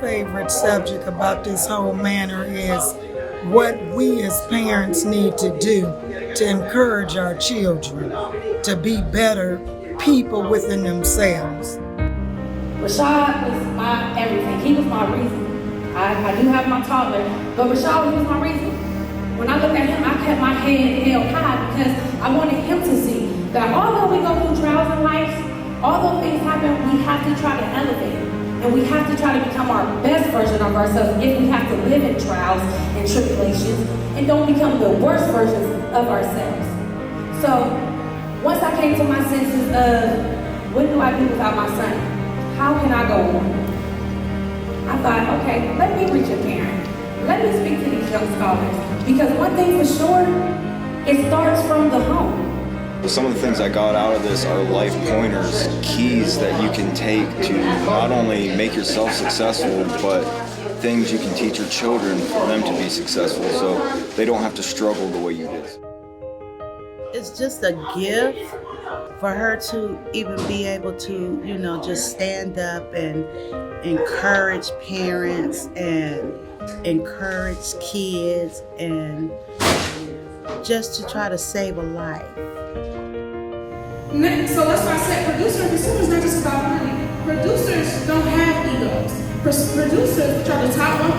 favorite subject about this whole matter is what we as parents need to do to encourage our children to be better people within themselves. Rashad was my everything. He was my reason. I do have my toddler, but Rashad, he was my reason. When I looked at him, I kept my head held high because I wanted him to see that although we go through trials in life, although things happen, we have to try to elevate. And we have to try to become our best version of ourselves if we have to live in trials and tribulations and don't become the worst versions of ourselves. So once I came to my senses of what do I do without my son? How can I go on? I thought, okay, let me reach a parent. Let me speak to these young scholars. Because one thing for sure, it starts from the home. Some of the things I got out of this are life pointers, keys that you can take to not only make yourself successful, but things you can teach your children for them to be successful so they don't have to struggle the way you did. It's just a gift for her to even be able to, just stand up and encourage parents and encourage kids and just to try to save a life. So that's why I said producer and consumer is not just about money. Producers don't have egos. Producers, which are the top 1%,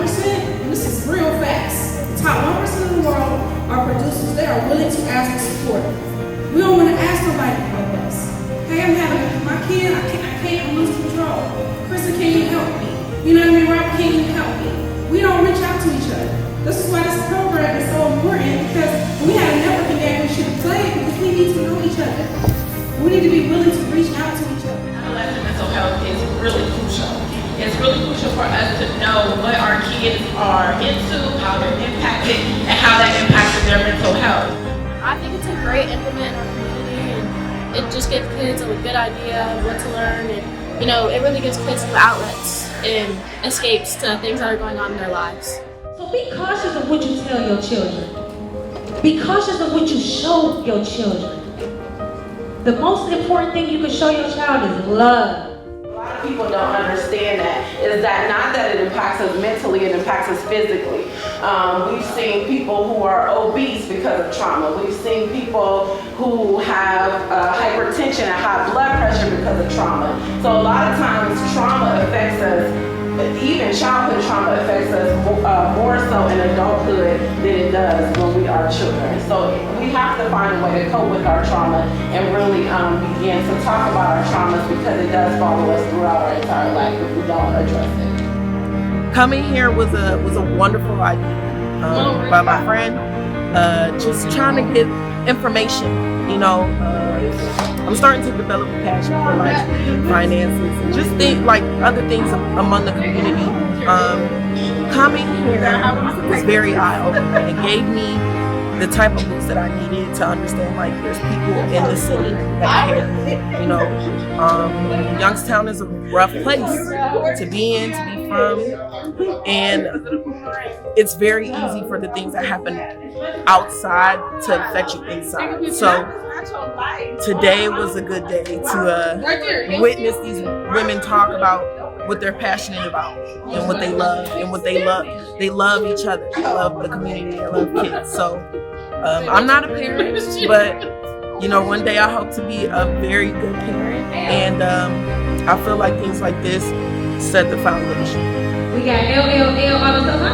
and this is real facts, the top 1% of the world are producers. They are willing to ask for support. We don't want to ask nobody to help us. Hey, I'm having my kid, I can't lose control. Krista, can you help me? You know what I mean? Rob, can you help me? We don't reach out to each other. This is why this program is so important, because we had a networking game we should have played because we need to know each other. We need to be willing to reach out to each other. Adolescent mental health is really crucial. It's really crucial for us to know what our kids are into, how they're impacted, and how that impacts their mental health. I think it's a great implement in our community, and it just gives kids a good idea of what to learn, and it really gives kids some outlets and escapes to things that are going on in their lives. So be cautious of what you tell your children. Be cautious of what you show your children. The most important thing you can show your child is love. A lot of people don't understand that not that it impacts us mentally, it impacts us physically. We've seen people who are obese because of trauma. We've seen people who have hypertension and high blood pressure because of trauma. So a lot of times trauma affects us. Even childhood trauma affects us more so in adulthood than it does when we are children. So we have to find a way to cope with our trauma and really begin to talk about our traumas, because it does follow us throughout our entire life if we don't address it. Coming here was a wonderful idea by my friend. Just trying to get information, I'm starting to develop a passion for finances and just other things among the community. Coming here was very eye-opening. It gave me the type of boost that I needed to understand there's people in the city that care. Youngstown is a rough place to be in, to be from, and it's very easy for the things that happen outside to affect you inside. So today was a good day to witness these women talk about what they're passionate about and what they love and what they love. They love each other. They love the community. They love kids. So I'm not a parent, but one day I hope to be a very good parent, and I feel like things like this set the foundation. We got LLL all the time.